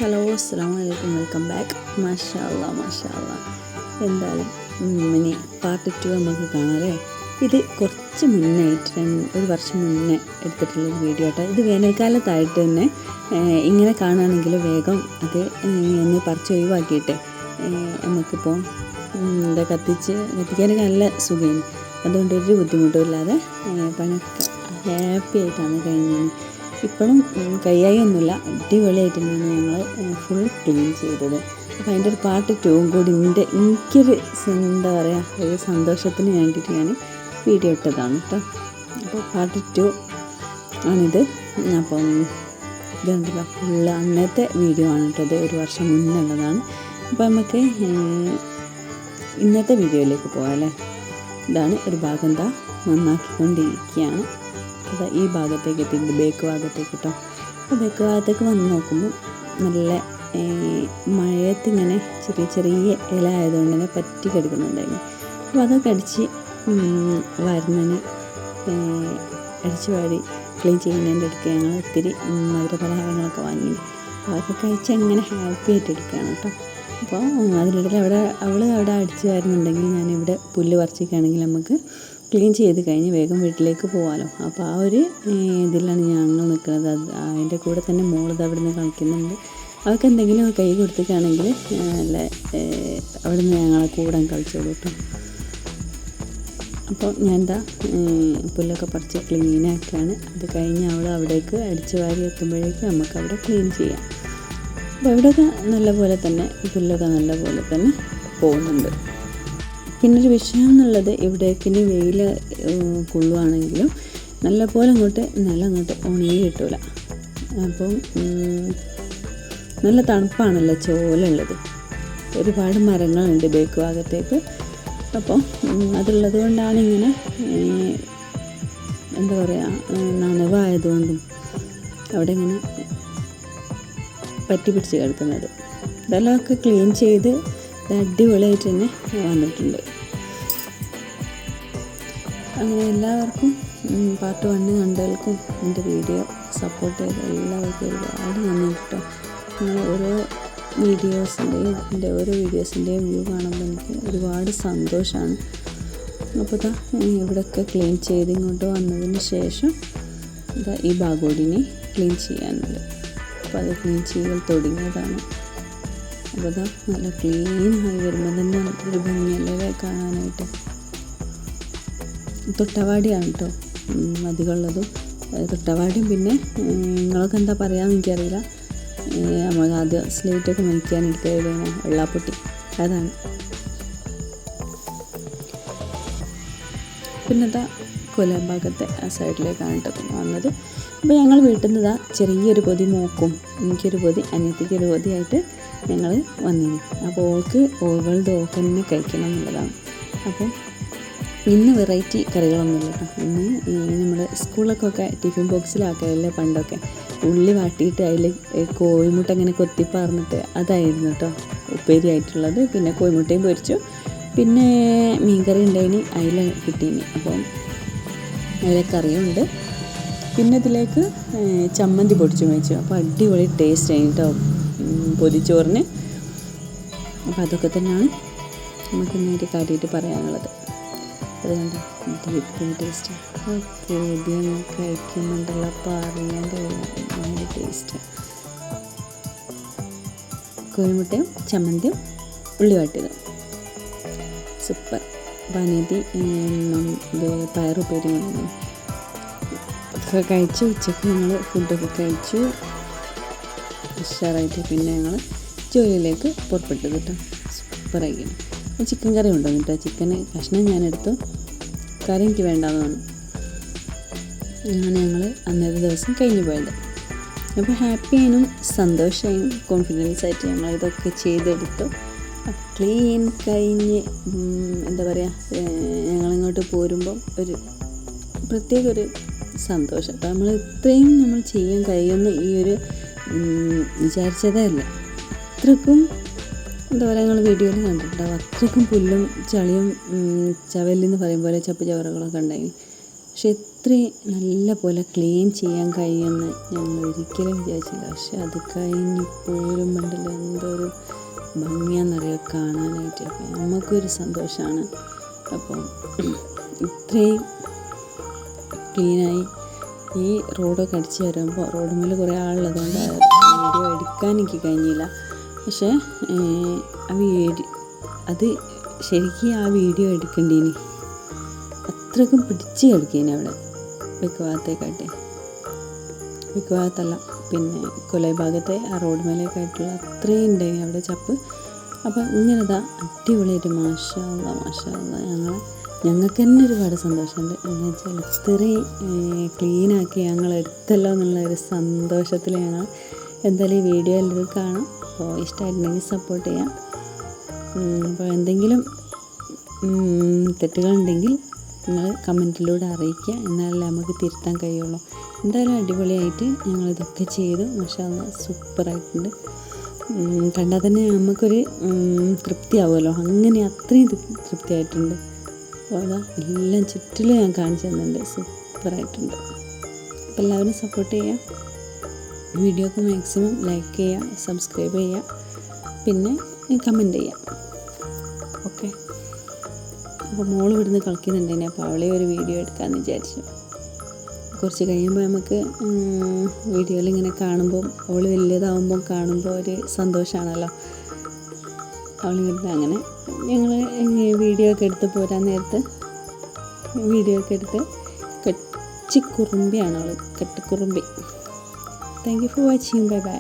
Hello, അസ്സലാമു അലൈക്കും, welcome back. മാഷാ അല്ലാ. എന്തായാലും ഇനി പാർട്ട് 2 നമുക്ക് കാണാമല്ലേ. ഇത് കുറച്ച് മുന്നായിട്ട് ഒരു വർഷം മുന്നേ എടുത്തിട്ടുള്ളൊരു വീഡിയോ ആട്ടോ. ഇത് വേനൽക്കാലത്തായിട്ട് തന്നെ ഇങ്ങനെ കാണുകയാണെങ്കിൽ വേഗം അത് ഒന്ന് പറിച്ച് ഒഴിവാക്കിയിട്ട് നമുക്കിപ്പോൾ കത്തിക്കാനൊക്കെ നല്ല സുഖമാണ്. അതുകൊണ്ട് ഒരു ബുദ്ധിമുട്ടും ഇല്ലാതെ പണിയൊക്കെ ഹാപ്പി ആയിട്ടാണ് കഴിഞ്ഞത്. ഇപ്പോഴും കയ്യായൊന്നുമില്ല, അടിപൊളിയായിട്ട് തന്നെയാണ് ഞങ്ങൾ ഫുൾ ക്ലീൻ ചെയ്തത്. അപ്പോൾ അതിൻ്റെ ഒരു പാർട്ട് 2 കൂടി എനിക്കൊരു എന്താ പറയുക, ഒരു സന്തോഷത്തിന് വേണ്ടിയിട്ട് ഞാൻ വീഡിയോ ഇട്ടതാണ് കേട്ടോ. അപ്പോൾ പാർട്ട് 2 ആണിത്. അപ്പം ഇതുണ്ടല്ലോ, ഫുള്ള് അന്നത്തെ വീഡിയോ ആണ് കേട്ടത്, ഒരു വർഷം മുന്നുള്ളതാണ്. അപ്പോൾ നമുക്ക് ഇന്നത്തെ വീഡിയോയിലേക്ക് പോകാം അല്ലേ. ഇതാണ് ഒരു ഭാഗം നന്നാക്കിക്കൊണ്ടിരിക്കുകയാണ്. അത് ഈ ഭാഗത്തേക്ക് എത്തിയിട്ട് ബേക്ക് ഭാഗത്തേക്ക് കേട്ടോ. അപ്പോൾ ബേക്ക് ഭാഗത്തേക്ക് വന്ന് നോക്കുമ്പോൾ നല്ല മഴയത്തിങ്ങനെ ചെറിയ ഇല ആയതുകൊണ്ട് തന്നെ പറ്റി കിടക്കുന്നുണ്ടായിരുന്നു. അപ്പോൾ അതൊക്കെ അടിച്ച് വാരി ക്ലീൻ ചെയ്യുന്നതിൻ്റെ അടുത്ത് ഞങ്ങൾ ഒത്തിരി മധുരപലഹാരങ്ങളൊക്കെ വാങ്ങി അതൊക്കെ കഴിച്ച് അങ്ങനെ ഹാപ്പി ആയിട്ട് എടുക്കുകയാണ് കേട്ടോ. അപ്പോൾ അതിനിടയിൽ അവൾ അവിടെ അടിച്ച് വരുന്നുണ്ടെങ്കിൽ ഞാനിവിടെ പുല്ല് പറിച്ചിരിക്കുകയാണെങ്കിൽ നമുക്ക് ക്ലീൻ ചെയ്ത് കഴിഞ്ഞ് വേഗം വീട്ടിലേക്ക് പോകാമല്ലോ. അപ്പോൾ ആ ഒരു ഇതിലാണ് ഞങ്ങൾ നിൽക്കുന്നത്. അതിൻ്റെ കൂടെ തന്നെ മോളത് അവിടെ നിന്ന് കളിക്കുന്നുണ്ട്. അവർക്ക് എന്തെങ്കിലും കൈ കൊടുത്തിട്ടാണെങ്കിൽ നല്ല അവിടെ നിന്ന് ഞങ്ങളെ കൂടെ കളിച്ചോളൂ കേട്ടോ. അപ്പോൾ ഞാൻ പുല്ലൊക്കെ പറിച്ച് ക്ലീനാക്കുകയാണ്. അത് കഴിഞ്ഞ് അവൾ അവിടേക്ക് അടിച്ച് വാരി എത്തുമ്പോഴേക്ക് നമുക്ക് അവിടെ ക്ലീൻ ചെയ്യാം. അപ്പോൾ ഇവിടെയൊക്കെ നല്ലപോലെ തന്നെ പുല്ലൊക്കെ നല്ലപോലെ തന്നെ പോകുന്നുണ്ട്. പിന്നൊരു വിഷയം എന്നുള്ളത്, ഇവിടേക്ക് ഇനി വെയിൽ കൊള്ളുവാണെങ്കിലും നല്ലപോലെ അങ്ങോട്ട് ഉണങ്ങി കിട്ടൂല. അപ്പം നല്ല തണുപ്പാണല്ലോ ചോലുള്ളത്. ഒരുപാട് മരങ്ങളുണ്ട് ബേക്ക് ഭാഗത്തേക്ക്. അപ്പം അതുള്ളത് കൊണ്ടാണ് ഇങ്ങനെ എന്താ പറയുക, നനവായതുകൊണ്ടും അവിടെ ഇങ്ങനെ പറ്റി പിടിച്ച് കിടക്കുന്നത്. ഇതെല്ലാം ഒക്കെ ക്ലീൻ ചെയ്ത് അടിപൊളിയായിട്ട് തന്നെ വന്നിട്ടുണ്ട്. അങ്ങനെ എല്ലാവർക്കും പാർട്ട് 1 കണ്ടവർക്കും എൻ്റെ വീഡിയോ സപ്പോർട്ട് ചെയ്ത എല്ലാവർക്കും ഒരുപാട് നന്ദി കേട്ടോ. അങ്ങനെ ഓരോ വീഡിയോസിൻ്റെയും വ്യൂ കാണുമ്പോൾ എനിക്ക് ഒരുപാട് സന്തോഷമാണ്. അപ്പോൾ ഇവിടെയൊക്കെ ക്ലീൻ ചെയ്ത് ഇങ്ങോട്ട് വന്നതിന് ശേഷം ഈ ഭാഗോടിനെ ക്ലീൻ ചെയ്യാനുണ്ട്. അപ്പോൾ അത് ക്ലീൻ ചെയ്യൽ തുടങ്ങിയതാണ്. അപ്പോൾ നല്ല ക്ലീനായി വരുമ്പോൾ തന്നെ ഒരു ഭംഗിയല്ലേ കാണാനായിട്ട്. തൊട്ടവാടിയാണ് കേട്ടോ അധികമുള്ളതും. തൊട്ടവാടിയും പിന്നെ നിങ്ങളൊക്കെ എന്താ പറയാമെന്ന് എനിക്കറിയില്ല. നമ്മൾ ആദ്യം സ്ലേറ്റൊക്കെ മേടിക്കാനെടുക്കുക വെള്ളാപ്പൊട്ടി, അതാണ്. പിന്നെ കൊലഭാഗത്തെ ആ സൈഡിലേക്കാണ് കേട്ടോ വന്നത്. അപ്പോൾ ഞങ്ങൾ വീട്ടിൽ നിന്ന് ചെറിയൊരു പൊതി മോക്കും എനിക്കൊരു പൊതി അനിയത്തിക്കൊരു പൊതിയായിട്ട് ഞങ്ങൾ വന്നിരുന്നു. അപ്പോൾ ഓൾകളുടെ തന്നെ കഴിക്കണം എന്നുള്ളതാണ്. അപ്പോൾ ഇന്ന് വെറൈറ്റി കറികളൊന്നുമില്ല കേട്ടോ. ഇന്ന് നമ്മൾ സ്കൂളിലൊക്കെ ടിഫിൻ ബോക്സിലാക്കല്ലേ പണ്ടൊക്കെ, ഉള്ളി വാട്ടിയിട്ട് അതിൽ കോഴിമുട്ട ഇങ്ങനെ കൊത്തിപ്പാർന്നിട്ട് അതായിരുന്നു കേട്ടോ ഉപ്പേരി ആയിട്ടുള്ളത്. പിന്നെ കോഴിമുട്ടയും പൊരിച്ചു, പിന്നെ മീൻകറി ഉണ്ടായിന്, അയില കിട്ടീന്. അപ്പം അയിലക്കറിയും ഉണ്ട്. പിന്നെ ഇതിലേക്ക് ചമ്മന്തി പൊടിച്ചു വെച്ചു. അപ്പോൾ അടിപൊളി ടേസ്റ്റ് ആയി കേട്ടോ പൊതിച്ചോറിന്. അപ്പോൾ അതൊക്കെ തന്നെയാണ് നമുക്ക് നേരെ കാര്യമായിട്ട് പറയാനുള്ളത്. അതുകൊണ്ട് ടേസ്റ്റ് പൊതിയൊന്നും കഴിക്കുന്നുണ്ടല്ലോ, അപ്പോൾ അറിയാൻ കഴിയുന്ന ടേസ്റ്റ്. കോഴിമുട്ടയും ചമ്മന്തിയും ഉള്ളി വാട്ടിയത് സൂപ്പർ. പനീതി ഇത് പയറുപ്പേരി ഒക്കെ കഴിച്ചു. ഉച്ചയ്ക്ക് ഞങ്ങൾ ഫുഡൊക്കെ കഴിച്ചു ഉഷാറായിട്ട്. പിന്നെ ഞങ്ങൾ ജോലിയിലേക്ക് പുറപ്പെട്ടു കേട്ടോ. സൂപ്പറായിരിക്കണം. ചിക്കൻ കറി ഉണ്ടോ കേട്ടോ. ചിക്കന് കഷ്ണം ഞാനെടുത്തു, കറി എനിക്ക് വേണ്ടാന്ന് പറഞ്ഞു. അങ്ങനെ ഞങ്ങൾ അന്നത്തെ ദിവസം കഴിഞ്ഞു പോയത്. അപ്പോൾ ഹാപ്പിയായും സന്തോഷമായും കോൺഫിഡൻസായിട്ട് ഞങ്ങൾ ഇതൊക്കെ ചെയ്തെടുത്തു. ക്ലീൻ കഴിഞ്ഞ് എന്താ പറയുക, ഞങ്ങളിങ്ങോട്ട് പോരുമ്പം ഒരു പ്രത്യേക ഒരു സന്തോഷം. അപ്പോൾ നമ്മൾ ഇത്രയും ചെയ്യാൻ കഴിയുന്ന ഈ ഒരു വിചാരിച്ചതേ അല്ല. അത്രക്കും എന്താ പറയുക, ഞങ്ങൾ വീഡിയോയിൽ കണ്ടിട്ടുണ്ടാവും. അത്രക്കും പുല്ലും ചളിയും ചവലെന്ന് പറയും പോലെ ചപ്പ് ചവറുകളൊക്കെ ഉണ്ടായി. പക്ഷെ ഇത്രയും നല്ല പോലെ ക്ലീൻ ചെയ്യാൻ കഴിയുമെന്ന് ഞങ്ങൾ ഒരിക്കലും വിചാരിച്ചില്ല. പക്ഷെ അത് കഴിഞ്ഞ് പോരുമ്പോണ്ടല്ലോ എന്തൊരു ഭംഗിയാണെന്നറിയാം കാണാനായിട്ട്. അപ്പം നമുക്കൊരു സന്തോഷമാണ്. അപ്പം ഇത്രയും ക്ലീനായി ഈ റോഡൊക്കെ അടിച്ച് വരുമ്പോൾ റോഡ് മേലെ കുറേ ആളുള്ളതുകൊണ്ട് വീഡിയോ എടുക്കാൻ എനിക്ക് കഴിഞ്ഞില്ല. പക്ഷേ അത് ശരിക്കും ആ വീഡിയോ എടുക്കേണ്ടീനി. അത്രക്കും പിടിച്ച് കിടക്കേനി അവിടെ ബെക്ക് ഭാഗത്തല്ല, പിന്നെ കൊലൈ ഭാഗത്തെ ആ റോഡ് മേലേക്കായിട്ടുള്ള അത്രയും ഉണ്ടായി അവിടെ ചപ്പ്. അപ്പം ഇങ്ങനെതാ അടിപൊളിയായിട്ട് മാഷാ അല്ലാ ഞങ്ങൾക്ക് തന്നെ ഒരുപാട് സന്തോഷമുണ്ട്. എന്ന് വെച്ചാൽ ഇത്രയും ക്ലീനാക്കി ഞങ്ങൾ എടുത്തല്ലോ എന്നുള്ള ഒരു സന്തോഷത്തിൽ ഞങ്ങൾ എന്തായാലും ഈ വീഡിയോ എല്ലാവരും കാണാം. അപ്പോൾ ഇഷ്ടമായിട്ടുണ്ടെങ്കിൽ സപ്പോർട്ട് ചെയ്യാം. അപ്പോൾ എന്തെങ്കിലും തെറ്റുകളുണ്ടെങ്കിൽ നിങ്ങൾ കമൻറ്റിലൂടെ അറിയിക്കുക, എന്നാലല്ലേ നമുക്ക് തിരുത്താൻ കഴിയുള്ളൂ. എന്തായാലും അടിപൊളിയായിട്ട് ഞങ്ങളിതൊക്കെ ചെയ്തു. മാഷാ അല്ലാ സൂപ്പറായിട്ടുണ്ട്. കണ്ടാൽ തന്നെ നമുക്കൊരു തൃപ്തിയാവുമല്ലോ, അങ്ങനെ അത്രയും തൃപ്തിയായിട്ടുണ്ട്. അപ്പോൾ അതാ എല്ലാം ചുറ്റിലും ഞാൻ കാണിച്ചു തന്നിട്ടുണ്ട്. സൂപ്പറായിട്ടുണ്ട്. അപ്പോൾ എല്ലാവരും സപ്പോർട്ട് ചെയ്യുക, വീഡിയോക്ക് മാക്സിമം ലൈക്ക് ചെയ്യുക, സബ്സ്ക്രൈബ് ചെയ്യുക, പിന്നെ കമൻറ്റ് ചെയ്യുക. ഓക്കെ. അപ്പോൾ മോള് ഇവിടുന്ന് കളിക്കുന്നുണ്ടെങ്കിൽ അപ്പോൾ അവളെ ഒരു വീഡിയോ എടുക്കാമെന്ന് വിചാരിച്ചു. കുറച്ച് കഴിയുമ്പോൾ നമുക്ക് വീഡിയോയിൽ ഇങ്ങനെ കാണുമ്പോൾ അവൾ വലിയതാവുമ്പോൾ കാണുമ്പോൾ ഒരു സന്തോഷമാണല്ലോ. അവളിങ്ങോട്ട് അങ്ങനെ ഞങ്ങൾ വീഡിയോ ഒക്കെ എടുത്ത് പോരാൻ നേരത്ത് വീഡിയോ ഒക്കെ എടുത്ത് കെട്ടിക്കുറുമ്പിയാണ് അവൾ, കെട്ടിക്കുറുമ്പി. Thank you for watching. Bye by.